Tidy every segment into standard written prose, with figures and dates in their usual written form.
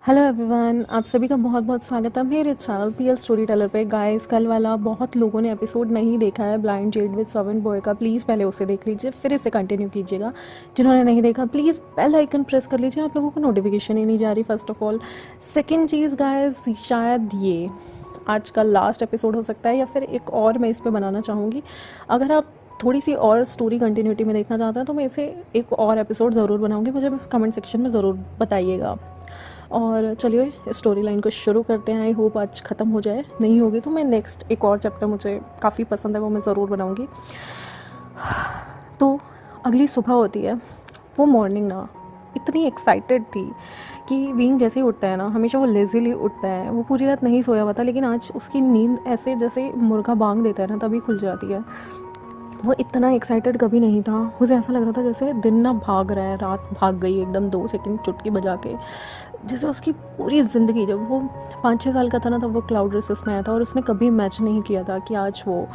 Hello everyone, आप सभी का बहुत बहुत स्वागत है मेरे चैनल पीएल स्टोरी टेलर पे। गाइस, कल वाला बहुत लोगों ने एपिसोड नहीं देखा है blind Z with servant boy का। प्लीज़ पहले उसे देख लीजिए, फिर इसे कंटिन्यू कीजिएगा। जिन्होंने नहीं देखा प्लीज़ बेल आइकन प्रेस कर लीजिए, आप लोगों को नोटिफिकेशन ही नहीं जा रही first of all. Second cheese guys, शायद ये आज का लास्ट एपिसोड हो सकता है या फिर एक और मैं इस पर बनाना चाहूँगी। अगर आप थोड़ी सी और स्टोरी कंटिन्यूटी में देखना चाहते हैं तो मैं इसे एक और एपिसोड ज़रूर बनाऊँगी, मुझे कमेंट सेक्शन में ज़रूर बताइएगा। और चलिए स्टोरी लाइन को शुरू करते हैं। आई होप आज ख़त्म हो जाए, नहीं होगी तो मैं नेक्स्ट एक और चैप्टर मुझे काफ़ी पसंद है वो मैं ज़रूर बनाऊँगी। तो अगली सुबह होती है। वो मॉर्निंग ना इतनी एक्साइटेड थी कि विंग जैसे ही उठता है ना, हमेशा वो लेज़ीली उठता है। वो पूरी रात नहीं सोया हुआ था, लेकिन आज उसकी नींद ऐसे जैसे मुर्गा बांग देता है ना तभी खुल जाती है। वो इतना एक्साइटेड कभी नहीं था। मुझे ऐसा लग रहा था जैसे दिन ना भाग रहा है, रात भाग गई एकदम 2 सेकंड चुटकी बजा के। जैसे उसकी पूरी ज़िंदगी, जब वो 5-6 साल का था ना तब वो क्लाउड रेसेस में आया था और उसने कभी इमेजिन नहीं किया था कि आज वो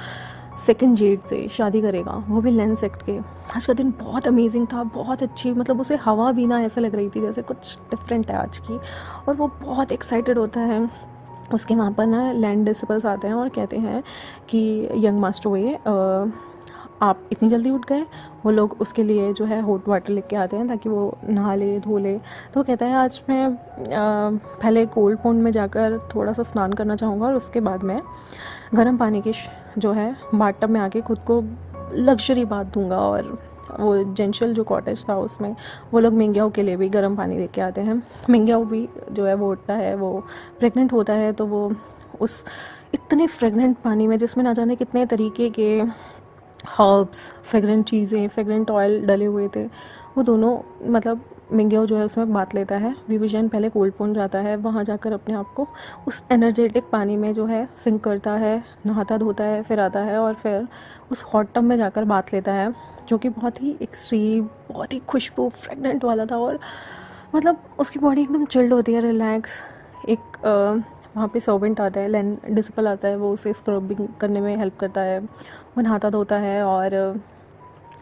सेकंड जेड से शादी करेगा, वो भी लेंस एक्ट के। आज का दिन बहुत अमेजिंग था, बहुत अच्छी, मतलब उसे हवा भी ना ऐसे लग रही थी जैसे कुछ डिफरेंट है आज की। और वो बहुत एक्साइटेड होता है। उसके वहाँ पर ना लैंड डिसिपल्स आते हैं और कहते हैं कि यंग मास्टर वे, आप इतनी जल्दी उठ गए। वो लोग उसके लिए जो है हॉट वाटर लेके आते हैं ताकि वो नहा ले धो ले। तो वो कहता है आज मैं पहले कोल्ड पॉन्ड में जाकर थोड़ा सा स्नान करना चाहूँगा और उसके बाद मैं गर्म पानी की जो है बाथटब में आके खुद को लग्जरी बात दूंगा। और वो जेंशल जो कॉटेज था उसमें वो लोग मिंग्याओ के लिए भी गर्म पानी लेके आते हैं। मिंग्याओ भी जो है वो उठता है, वो प्रेग्नेंट होता है। तो वो उस इतने फ्रेगनेंट पानी में, जिसमें ना जाने कितने तरीके के हर्ब्स, फ्रेगरेंट चीज़ें, फ्रेगरेंट ऑयल डले हुए थे, वो दोनों मतलब मिंग्याओ जो है उसमें बात लेता है। विविजन पहले कोल्ड पॉन्ड जाता है, वहाँ जाकर अपने आप को उस एनर्जेटिक पानी में जो है सिंक करता है, नहाता धोता है, फिर आता है और फिर उस हॉट टब में जाकर बात लेता है, जो कि बहुत ही एक्सट्रीम, बहुत ही खुशबू फ्रेगनेंट वाला था। और मतलब उसकी बॉडी एकदम चिल्ड होती है, रिलैक्स। एक वहाँ पे सर्वेंट आता है, लैंड डिसिपल आता है, वो उसे स्क्रबिंग करने में हेल्प करता है, वो नहाता धोता है और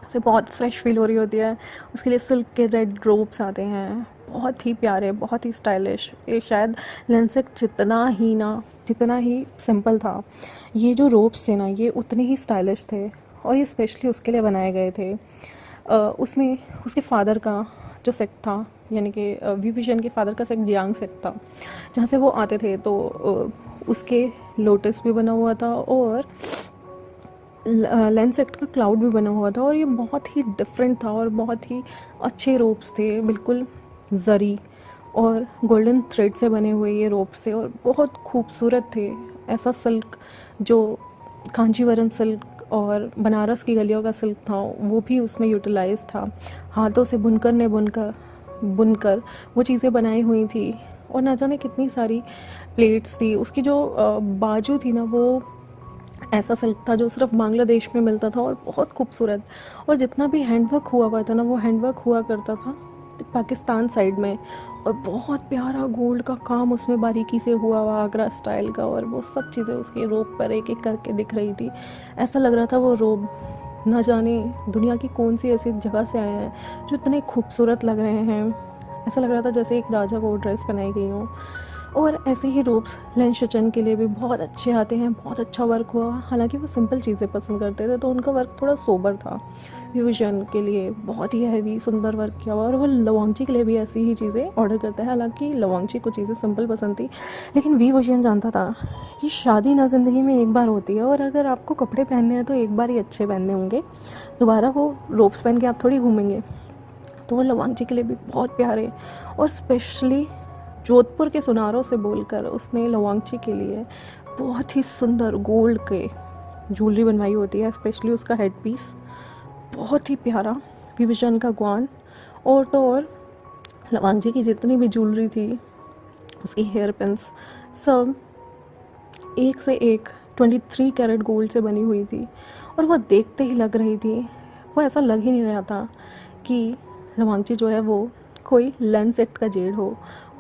उसे बहुत फ्रेश फील हो रही होती है। उसके लिए सिल्क के रेड रोब्स आते हैं, बहुत ही प्यारे, बहुत ही स्टाइलिश। ये शायद लेंसेक जितना ही सिंपल था, ये जो रोब्स थे ना ये उतने ही स्टाइलिश थे और ये स्पेशली उसके लिए बनाए गए थे। उसमें उसके फादर का जो सेक्ट था, यानी कि विविजन के फादर का सेक्ट जियांग सेक्ट था, जहाँ से वो आते थे। तो उसके लोटस भी बना हुआ था और लेंस एक्ट का क्लाउड भी बना हुआ था। और ये बहुत ही डिफरेंट था और बहुत ही अच्छे रोप्स थे, बिल्कुल जरी और गोल्डन थ्रेड से बने हुए ये रोप्स थे और बहुत खूबसूरत थे। ऐसा सिल्क जो कांचीवरम सिल्क और बनारस की गलियों का सिल्क था वो भी उसमें यूटिलाइज था। हाथों से बुनकर वो चीज़ें बनाई हुई थी। और ना जाने कितनी सारी प्लेट्स थी। उसकी जो बाजू थी ना वो ऐसा सिल्क था जो सिर्फ बांग्लादेश में मिलता था और बहुत खूबसूरत। और जितना भी हैंडवर्क हुआ था ना वो हैंडवर्क हुआ करता था पाकिस्तान साइड में। और बहुत प्यारा गोल्ड का काम उसमें बारीकी से हुआ हुआ, आगरा स्टाइल का। और वो सब चीज़ें उसके रोब पर एक एक करके दिख रही थी। ऐसा लग रहा था वो रोब ना जाने दुनिया की कौन सी ऐसी जगह से आए हैं जो इतने खूबसूरत लग रहे हैं। ऐसा लग रहा था जैसे एक राजा को ड्रेस पहनाई गई हो। और ऐसे ही रोब्स लेन शचन के लिए भी बहुत अच्छे आते हैं, बहुत अच्छा वर्क हुआ। हालांकि वो सिंपल चीज़ें पसंद करते थे तो उनका वर्क थोड़ा सोबर था। विविजन के लिए बहुत ही हैवी सुंदर वर्क किया हुआ। और वो लवांगची के लिए भी ऐसी ही चीज़ें ऑर्डर करता है। हालांकि लवांगची को चीज़ें सिंपल पसंद थी, लेकिन विविजन जानता था कि शादी ना ज़िंदगी में एक बार होती है और अगर आपको कपड़े पहनने हैं तो एक बार ही अच्छे पहनने होंगे, दोबारा वो रोब्स पहन के आप थोड़ी घूमेंगे। तो वो लवांगची के लिए भी बहुत प्यारे और स्पेशली जोधपुर के सुनारों से बोलकर उसने लवांगची के लिए बहुत ही सुंदर गोल्ड के ज्वेलरी बनवाई होती है। स्पेशली उसका हेड पीस बहुत ही प्यारा, विविजन का ग्वान। और तो और लवांगची की जितनी भी ज्वेलरी थी, उसकी हेयर पिन्स, सब एक से एक 23 कैरेट गोल्ड से बनी हुई थी। और वो देखते ही लग रही थी, वो ऐसा लग ही नहीं रहा था कि लवांगची जो है वो कोई लेंस एक्ट का जेड हो।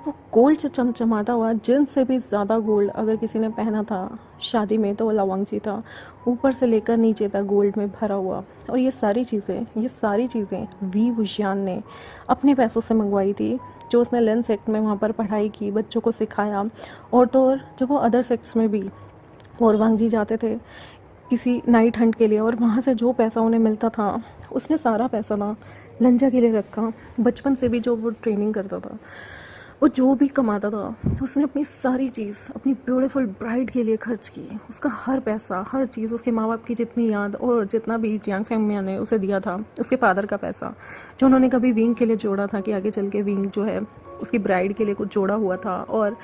वो गोल्ड से चमचमाता हुआ, जिन से भी ज़्यादा गोल्ड अगर किसी ने पहना था शादी में तो वो लवंगजी था, ऊपर से लेकर नीचे तक गोल्ड में भरा हुआ। और ये सारी चीज़ें वी बुशियान ने अपने पैसों से मंगवाई थी, जो उसने लेंस सेक्ट में वहाँ पर पढ़ाई की, बच्चों को सिखाया। और तो और जब वो अदर सेक्ट्स में भी और वांगजी जाते थे किसी नाइट हंट के लिए, और वहाँ से जो पैसा उन्हें मिलता था उसने सारा पैसा ना लंजा के लिए रखा। बचपन से भी जो वो ट्रेनिंग करता था, वो जो भी कमाता था उसने अपनी सारी चीज़ अपनी ब्यूटीफुल ब्राइड के लिए खर्च की। उसका हर पैसा, हर चीज़, उसके माँ बाप की जितनी याद और जितना भी जियांग फैमिली ने उसे दिया था, उसके फादर का पैसा जो उन्होंने कभी विंग के लिए जोड़ा था कि आगे चल के विंग जो है उसकी ब्राइड के लिए कुछ जोड़ा हुआ था। और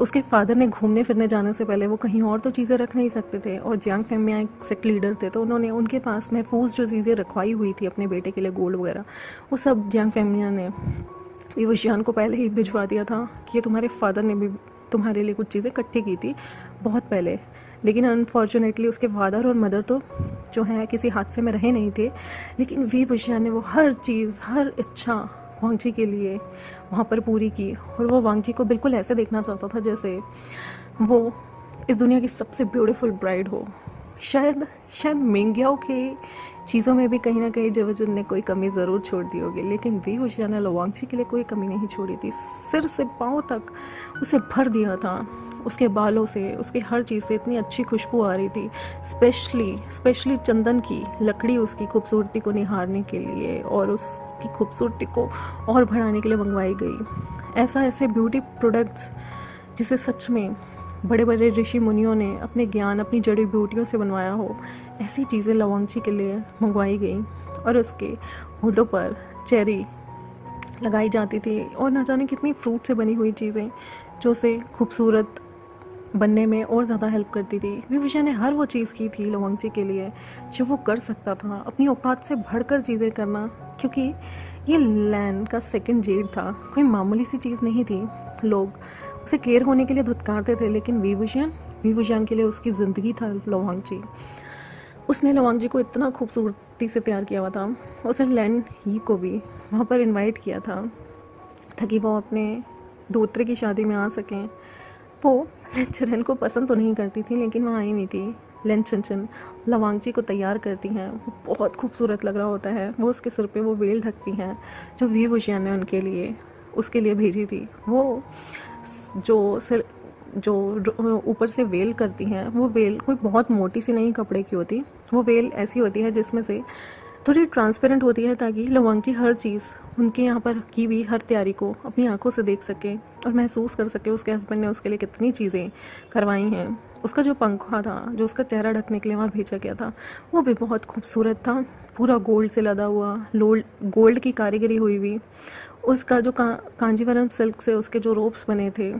उसके फादर ने घूमने फिरने जाने से पहले वो कहीं और तो चीज़ें रख नहीं सकते थे, और जियांग फैमिली एक सेक्ट लीडर थे, तो उन्होंने उनके पास महफूज जो चीज़ें रखवाई हुई थी अपने बेटे के लिए, गोल्ड वगैरह, वो सब जियांग फैमिली ने वी बुशियान को पहले ही भिजवा दिया था कि ये तुम्हारे फादर ने भी तुम्हारे लिए कुछ चीज़ें इकट्ठी की थी बहुत पहले। लेकिन अनफॉर्चुनेटली उसके फादर और मदर तो जो है किसी हादसे में रहे नहीं थे, लेकिन वी बुशियान ने वो हर चीज़, हर इच्छा वांगजी के लिए वहाँ पर पूरी की। और वो वांगजी को बिल्कुल ऐसे देखना चाहता था जैसे वो इस दुनिया की सबसे ब्यूटीफुल ब्राइड हो। शायद मिंग्याओ के चीज़ों में भी कहीं ना कहीं जवजुन ने कोई कमी ज़रूर छोड़ दी होगी, लेकिन वी बुशियान ने वांगजी के लिए कोई कमी नहीं छोड़ी थी। सिर से पाँव तक उसे भर दिया था। उसके बालों से, उसकी हर चीज़ से इतनी अच्छी खुशबू आ रही थी, स्पेशली चंदन की लकड़ी उसकी खूबसूरती को निहारने के लिए और उसकी खूबसूरती को और बढ़ाने के लिए मंगवाई गई। ऐसे ब्यूटी प्रोडक्ट्स जिसे सच में बड़े बड़े ऋषि मुनियों ने अपने ज्ञान, अपनी जड़ी बूटियों से बनवाया हो, ऐसी चीज़ें लवंगजी के लिए मंगवाई गई। और उसके होठों पर चेरी लगाई जाती थी, और ना जाने कितनी फ्रूट से बनी हुई चीज़ें जो उसे खूबसूरत बनने में और ज़्यादा हेल्प करती थी। वी बुशियान ने हर वो चीज़ की थी लवंगजी के लिए जो वो कर सकता था, अपनी औकात से बढ़कर चीज़ें करना, क्योंकि ये लैन का सेकंड जेड था, कोई मामूली सी चीज़ नहीं थी। लोग उसे केयर होने के लिए धुतकारते थे, लेकिन वी बुशियान के लिए उसकी ज़िंदगी था लवंगजी। उसने लवंगजी को इतना खूबसूरती से तैयार किया हुआ था। उसने लैन ही को भी वहाँ पर इनवाइट किया था ताकि वो अपने दोहरे की शादी में आ सकें। वो लेन चरन को पसंद तो नहीं करती थी, लेकिन वहाँ आई हुई थी। लेन चंचन लवंगजी को तैयार करती हैं, वो बहुत खूबसूरत लग रहा होता है। वो उसके सिर पे वो वेल ढकती हैं जो वी बुशियान ने उसके लिए भेजी थी। वो जो ऊपर से वेल करती हैं, वो वेल कोई बहुत मोटी सी नहीं कपड़े की होती। वो वेल ऐसी होती है जिसमें से थोड़ी ट्रांसपेरेंट होती है, ताकि लवंगजी हर चीज़ उनके यहाँ पर की हुई हर तैयारी को अपनी आंखों से देख सके और महसूस कर सके उसके हस्बैंड ने उसके लिए कितनी चीज़ें करवाई हैं। उसका जो पंखा था, जो उसका चेहरा ढकने के लिए वहाँ भेजा गया था, वो भी बहुत खूबसूरत था, पूरा गोल्ड से लदा हुआ, गोल्ड की कारीगरी हुई हुई। उसका जो कांजीवरम सिल्क से उसके जो रोब्स बने थे,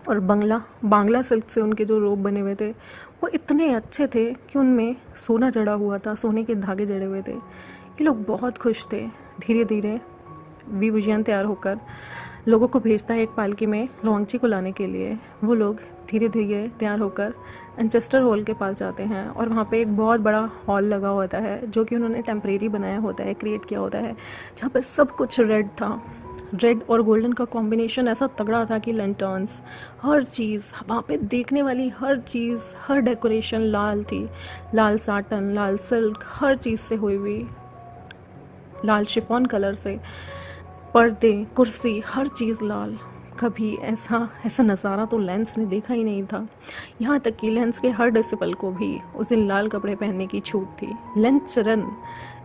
और बांग्ला सिल्क से उनके जो रोब बने हुए थे, वो इतने अच्छे थे कि उनमें सोना जड़ा हुआ था, सोने के धागे जड़े हुए थे। ये लोग बहुत खुश थे। धीरे धीरे वी बुशियान तैयार होकर लोगों को भेजता है एक पालकी में लवंगजी को लाने के लिए। वो लोग धीरे धीरे तैयार होकर एंचेस्टर हॉल के पास जाते हैं, और वहाँ पे एक बहुत बड़ा हॉल लगा होता है जो कि उन्होंने टेम्परेरी बनाया होता है, क्रिएट किया होता है, जहाँ पे सब कुछ रेड था। रेड और गोल्डन का कॉम्बिनेशन ऐसा तगड़ा था कि लैंटर्न्स, हर चीज़ वहाँ पे देखने वाली, हर चीज़, हर डेकोरेशन लाल थी। लाल साटन, लाल सिल्क, हर चीज़ से हुई हुई, लाल शिफॉन कलर से पर्दे, कुर्सी, हर चीज़ लाल। कभी ऐसा नज़ारा तो लेंस ने देखा ही नहीं था। यहाँ तक कि लेंस के हर डिसिपल को भी उस दिन लाल कपड़े पहनने की छूट थी। लेंस चरन,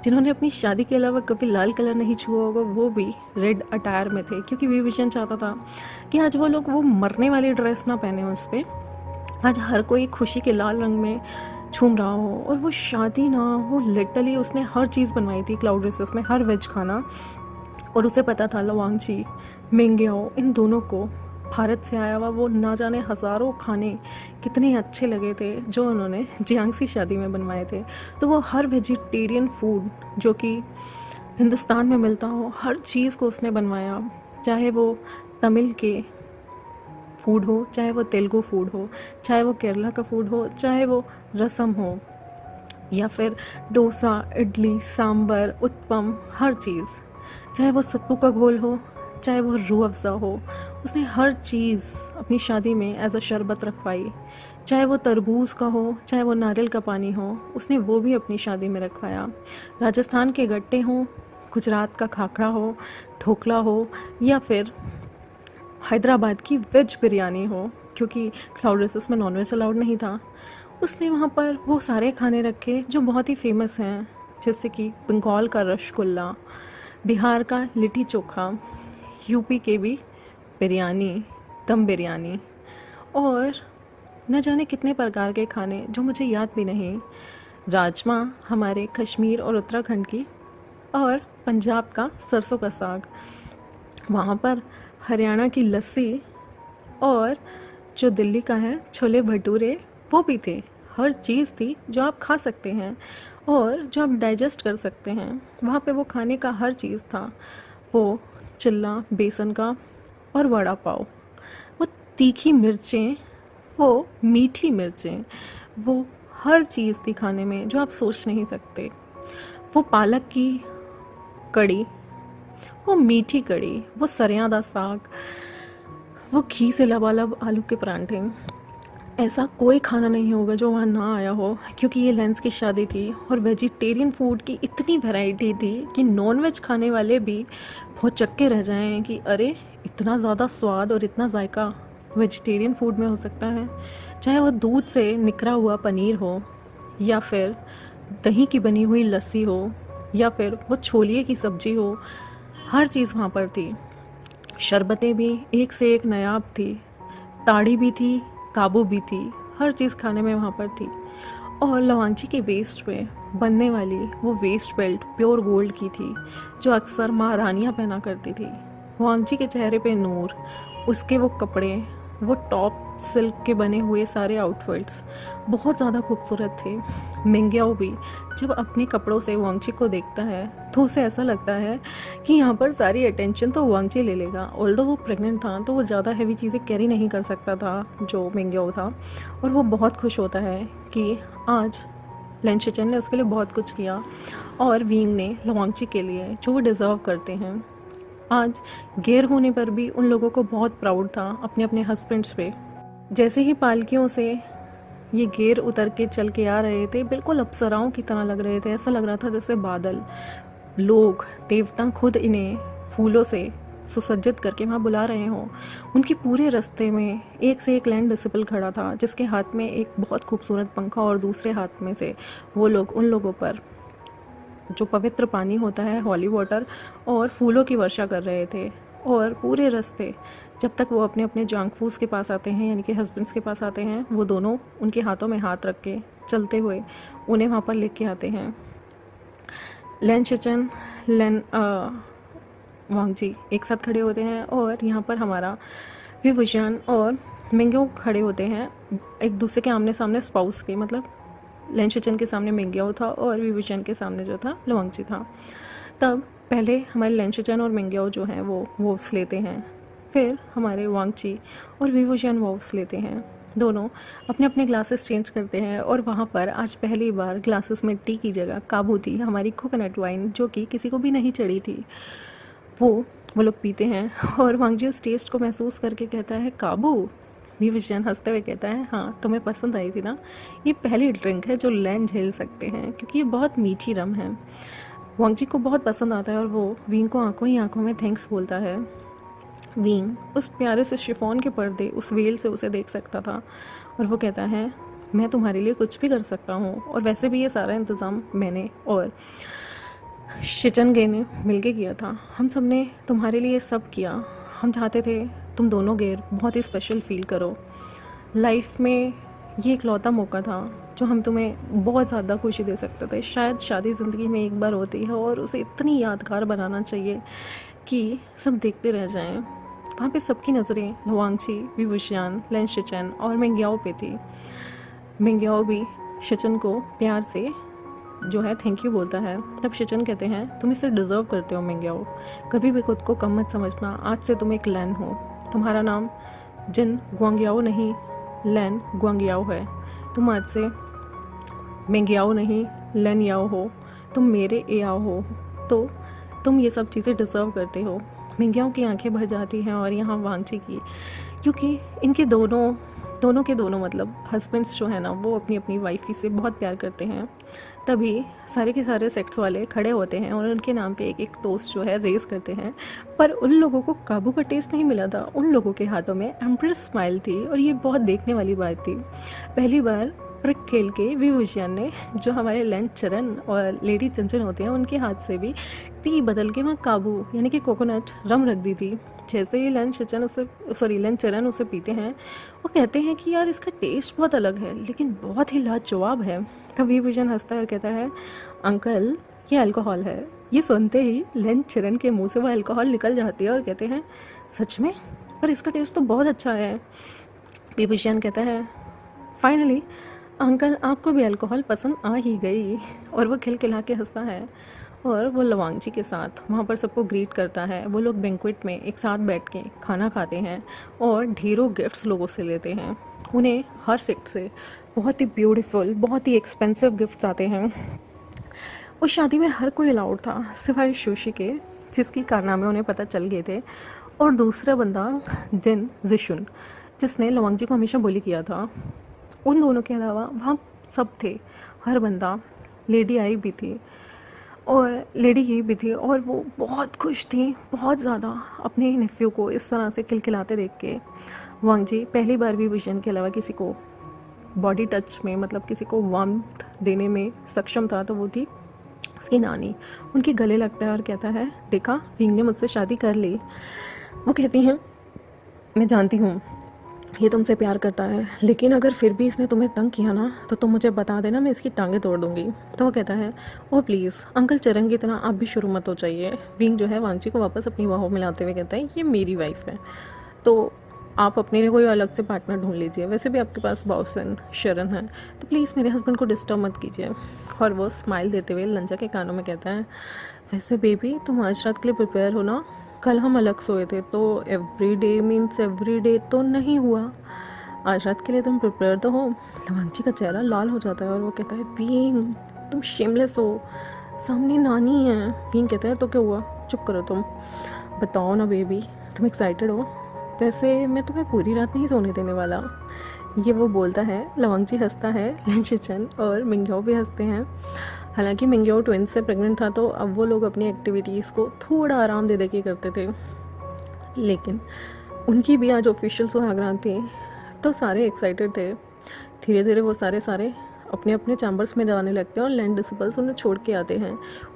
जिन्होंने अपनी शादी के अलावा कभी लाल कलर नहीं छुआ होगा, वो भी रेड अटायर में थे, क्योंकि वी बुशियान चाहता था कि आज वो लोग वो मरने वाली ड्रेस ना पहने उस पर। आज हर कोई खुशी के लाल रंग में झूम रहा हो। और वो शादी ना, वो लिटरली उसने हर चीज़ बनवाई थी क्लाउड ड्रेसेस में, हर वेज खाना। और उसे पता था लवंगजी, मिंग्याओ, इन दोनों को भारत से आया हुआ वो ना जाने हज़ारों खाने कितने अच्छे लगे थे जो उन्होंने जियांगसी शादी में बनवाए थे। तो वो हर वेजिटेरियन फूड जो कि हिंदुस्तान में मिलता हो, हर चीज़ को उसने बनवाया, चाहे वो तमिल के फूड हो, चाहे वो तेलुगु फूड हो, चाहे वो केरला का फूड हो, चाहे वो रसम हो, या फिर डोसा, इडली, सांबर, उत्पम, हर चीज़, चाहे वो सत्तू का घोल हो, चाहे वो रूह अफ़ज़ा हो, उसने हर चीज़ अपनी शादी में एज अ शरबत रखवाई। चाहे वो तरबूज का हो, चाहे वो नारियल का पानी हो, उसने वो भी अपनी शादी में रखवाया। राजस्थान के गट्टे हों, गुजरात का खाखड़ा हो, ढोकला हो, या फिर हैदराबाद की वेज बिरयानी हो, क्योंकि क्लाउड रेसिस में नॉनवेज अलाउड नहीं था, उसने वहाँ पर वो सारे खाने रखे जो बहुत ही फेमस हैं, जैसे कि बंगाल का रसगुल्ला, बिहार का लिट्टी चोखा, यूपी के भी बिरयानी, दम बिरयानी, और न जाने कितने प्रकार के खाने जो मुझे याद भी नहीं। राजमा हमारे कश्मीर और उत्तराखंड की, और पंजाब का सरसों का साग, वहाँ पर हरियाणा की लस्सी, और जो दिल्ली का है छोले भटूरे, वो भी थे। हर चीज़ थी जो आप खा सकते हैं और जो आप डाइजेस्ट कर सकते हैं। वहाँ पे वो खाने का हर चीज़ था। वो चिल्ला बेसन का, और वड़ा पाव, वो तीखी मिर्चें, वो मीठी मिर्चें, वो हर चीज़ थी खाने में जो आप सोच नहीं सकते। वो पालक की कड़ी, वो मीठी कड़ी, वो सरेआं दा साग, वो घी से लबालब आलू के परांठे। ऐसा कोई खाना नहीं होगा जो वहाँ ना आया हो, क्योंकि ये लेंस की शादी थी और वेजिटेरियन फूड की इतनी वैरायटी थी कि नॉनवेज खाने वाले भी बहुत चक्के रह जाएं कि अरे इतना ज़्यादा स्वाद और इतना जायका वेजिटेरियन फूड में हो सकता है। चाहे वो दूध से निकरा हुआ पनीर हो, या फिर दही की बनी हुई लस्सी हो, या फिर वो छोलिए की सब्ज़ी हो, हर चीज़ वहाँ पर थी। शरबतें भी एक से एक नायाब थी, ताड़ी भी थी, काबू भी थी, हर चीज़ खाने में वहाँ पर थी। और लवांची के वेस्ट पे बनने वाली वो वेस्ट बेल्ट प्योर गोल्ड की थी, जो अक्सर महारानियाँ पहना करती थी। लवांची के चेहरे पे नूर, उसके वो कपड़े, वो टॉप सिल्क के बने हुए सारे आउटफिट्स बहुत ज़्यादा खूबसूरत थे। मिंग्याओ भी जब अपने कपड़ों से वांगची को देखता है तो उसे ऐसा लगता है कि यहाँ पर सारी अटेंशन तो वांगची ले लेगा। ऑल्दो वो प्रेग्नेंट था तो वो ज़्यादा हैवी चीज़ें कैरी नहीं कर सकता था जो मिंग्याओ था, और वो बहुत खुश होता है कि आज लेन शिचेन ने उसके लिए बहुत कुछ किया, और वींग ने लवांगची के लिए जो वो डिज़र्व करते हैं। आज गेर होने पर भी उन लोगों को बहुत प्राउड था अपने अपने हस्बैंड्स पे। जैसे ही पालकियों से ये गेर उतर के चल के आ रहे थे, बिल्कुल अप्सराओं की तरह लग रहे थे। ऐसा लग रहा था जैसे बादल, लोग, देवता खुद इन्हें फूलों से सुसज्जित करके वहाँ बुला रहे हों। उनके पूरे रास्ते में एक से एक लैंड डिसिपल खड़ा था, जिसके हाथ में एक बहुत खूबसूरत पंखा, और दूसरे हाथ में से वो लोग उन लोगों पर जो पवित्र पानी होता है, हॉली वाटर, और फूलों की वर्षा कर रहे थे। और पूरे रास्ते जब तक वो अपने अपने जांगफूस के पास आते हैं, यानी कि हस्बैंड्स के पास आते हैं, वो दोनों उनके हाथों में हाथ रख के चलते हुए उन्हें वहाँ पर लेके आते हैं। लेन शिचेन, लेन वांगची एक साथ खड़े होते हैं, और यहाँ पर हमारा विभूषण और मिंग्याओ खड़े होते हैं एक दूसरे के आमने सामने, स्पाउस के, मतलब लेन शिचेन के सामने मिंग्याओ था और विभूषण के सामने जो था लवांगची था। तब पहले हमारे लेन शिचेन और मिंग्याओ जो हैं वो वोव्स लेते हैं, फिर हमारे वांगची और विभूषण वोव्स लेते हैं। दोनों अपने अपने ग्लासेस चेंज करते हैं, और वहाँ पर आज पहली बार ग्लासेस में टी की जगह काबू थी, हमारी कोकोनट वाइन, जो कि किसी को भी नहीं चढ़ी थी। वो लोग पीते हैं, और वांगजी उस टेस्ट को महसूस करके कहता है काबू। विभूषण हंसते हुए कहता है हाँ, तुम्हें पसंद आई थी ना, ये पहली ड्रिंक है जो लैन झेल सकते हैं, क्योंकि ये बहुत मीठी रम है। वांगजी को बहुत पसंद आता है, और वो वींग को आंखों ही आंखों में थैंक्स बोलता है। वींग उस प्यारे से शिफॉन के पर्दे, उस वेल से उसे देख सकता था, और वो कहता है मैं तुम्हारे लिए कुछ भी कर सकता हूँ, और वैसे भी ये सारा इंतज़ाम मैंने और शिचेन ने मिलके किया था। हम सब ने तुम्हारे लिए सब किया। हम चाहते थे तुम दोनों गेर बहुत ही स्पेशल फील करो। लाइफ में ये इकलौता मौका था जो हम तुम्हें बहुत ज़्यादा खुशी दे सकते थे। शायद शादी ज़िंदगी में एक बार होती है, और उसे इतनी यादगार बनाना चाहिए कि सब देखते रह जाएं। वहाँ पे सबकी नज़रें लवांगची, विभूषण, लेन शिचेन और मिंग्याओ पे थी। मिंग्याओ भी शिचेन को प्यार से जो है थैंक यू बोलता है। तब शिचेन कहते हैं तुम इसे डिज़र्व करते हो मिंग्याओ, कभी भी खुद को कम मत समझना। आज से तुम एक लैन हो, तुम्हारा नाम जिन ग्वांग्याओ नहीं लैन ग्वांग्याओ है। तुम आज से मिंग्याओ नहीं लैन याओ हो, तुम मेरे एयाओ हो, तो तुम ये सब चीज़ें डिज़र्व करते हो। मिंग्याओ की आंखें भर जाती हैं और यहाँ वांगची की, क्योंकि इनके दोनों के दोनों मतलब हस्बैंड्स जो है ना वो अपनी अपनी वाइफी से बहुत प्यार करते हैं। तभी सारे के सारे सेक्स वाले खड़े होते हैं और उनके नाम पे एक एक टोस्ट जो है रेस करते हैं। पर उन लोगों को काबू का टेस्ट नहीं मिला था, उन लोगों के हाथों में एम्प्रेस स्माइल थी और ये बहुत देखने वाली बात थी। पहली बार ट्रिक खेल के विभूषण ने जो हमारे लैंड चरण और लेडी चंचन होते हैं उनके हाथ से भी टी बदल के वहाँ काबू यानी कि कोकोनट रम रख दी थी। जैसे ही लैंड चरण उसे पीते हैं वो कहते हैं कि यार इसका टेस्ट बहुत अलग है लेकिन बहुत ही लाजवाब है। तभी विजन हंसता है और कहता है अंकल ये अल्कोहल है। ये सुनते ही लैंड चरण के मुंह से वो अल्कोहल निकल जाती है और कहते हैं सच में, पर इसका टेस्ट तो बहुत अच्छा है। विभूषण कहता है फाइनली अंकल आपको भी अल्कोहल पसंद आ ही गई। और वो खिलखिला के हंसता है और वो लवांगची के साथ वहाँ पर सबको ग्रीट करता है। वो लोग बैंक्वेट में एक साथ बैठ के खाना खाते हैं और ढेरों गिफ्ट्स लोगों से लेते हैं। उन्हें हर सेक्ट से बहुत ही ब्यूटीफुल बहुत ही एक्सपेंसिव गिफ्ट्स आते हैं। उस शादी में हर कोई अलाउड था सिवाय शोशी के, जिसकी कारनामे उन्हें पता चल गए थे, और दूसरा बंदा जिन जिशुन जिसने लवांगची को हमेशा बुली किया था। उन दोनों के अलावा वहाँ सब थे, हर बंदा। लेडी आई भी थी और लेडी ये भी थी और वो बहुत खुश थी बहुत ज़्यादा अपने नेफ्यू को इस तरह से खिलखिलाते देख के। वांगजी पहली बार भी विजन के अलावा किसी को बॉडी टच में मतलब किसी को वार्मथ देने में सक्षम था, तो वो थी उसकी नानी। उनके गले लगता है और कहता है देखा विंग ने मुझसे शादी कर ली। वो कहती हैं मैं जानती हूँ ये तुमसे प्यार करता है, लेकिन अगर फिर भी इसने तुम्हें तंग किया ना तो तुम मुझे बता देना, मैं इसकी टांगें तोड़ दूंगी। तो वो कहता है ओह प्लीज़ अंकल चरण की तरह आप भी शुरू मत हो जाइए। विंग जो है वांगची को वापस अपनी बाहों में लाते हुए कहता है ये मेरी वाइफ है, तो आप अपने लिए कोई अलग से पार्टनर ढूंढ लीजिए। वैसे भी आपके पास बॉसन शरण है, तो प्लीज़ मेरे हस्बैंड को डिस्टर्ब मत कीजिए। और वो स्माइल देते हुए लंजा के कानों में कहता है वैसे बेबी तुम आज रात के लिए प्रिपेयर हो ना, कल हम अलग सोए थे तो every day means every day तो नहीं हुआ, आज रात के लिए तुम प्रिपेयर तो हो। लवांगची का चेहरा लाल हो जाता है और वो कहता है बींग तुम शेमलेस हो, सामने नानी है। बींग कहता है तो क्या हुआ, चुप करो तुम, बताओ ना बेबी तुम एक्साइटेड हो। वैसे मैं तुम्हें पूरी रात नहीं सोने देने वाला, ये वो बोलता है। लवांगची हंसता है, लैंशिचन और मिंग्याओ भी हंसते हैं। हालांकि मिंग्याओ ट्विंस से प्रेग्नेंट था तो अब वो लोग अपनी एक्टिविटीज़ को थोड़ा आराम दे के करते थे, लेकिन उनकी भी आज ऑफिशियल सुहागरात थी तो सारे एक्साइटेड थे। धीरे धीरे वो सारे अपने अपने चैम्बर्स में जाने लगते हैं और लैंड डिसिपल्स उन्हें छोड़ के आते हैं।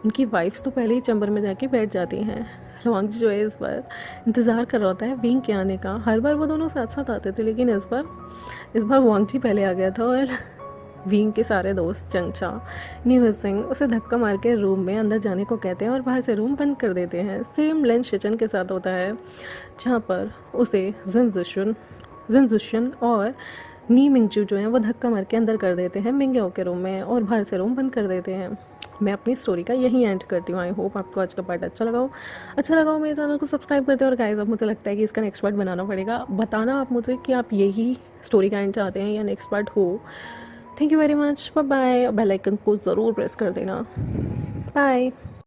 उनकी वाइफ्स तो पहले ही चैम्बर में जाके बैठ जाती हैं। लवांगची जो है इस बार इंतज़ार कर रहा होता है विंग के आने का। हर बार वो दोनों साथ साथ आते थे, लेकिन इस बार वांगची पहले आ गया था और विंग के सारे दोस्त चंगचा न्यू सिंह उसे धक्का मार के रूम में अंदर जाने को कहते हैं और बाहर से रूम बंद कर देते हैं। सेम लैंड शिचन के साथ होता है, जहाँ पर उसे जिनजुशन और नी मिंगचू जो हैं वो धक्का मार के अंदर कर देते हैं मिंग्याओ के रूम में और बाहर से रूम बंद कर देते हैं। मैं अपनी स्टोरी का यही एंड करती हूँ। आई होप आपको आज का पार्ट अच्छा लगा मेरे चैनल को सब्सक्राइब करते हैं। और गाइस अब मुझे लगता है कि इसका नेक्स्ट पार्ट बनाना पड़ेगा। बताना आप मुझे कि आप यही स्टोरी का एंड चाहते हैं या नेक्स्ट पार्ट हो। Thank you very much, bye bye. Bell icon को ज़रूर प्रेस कर देना। बाय।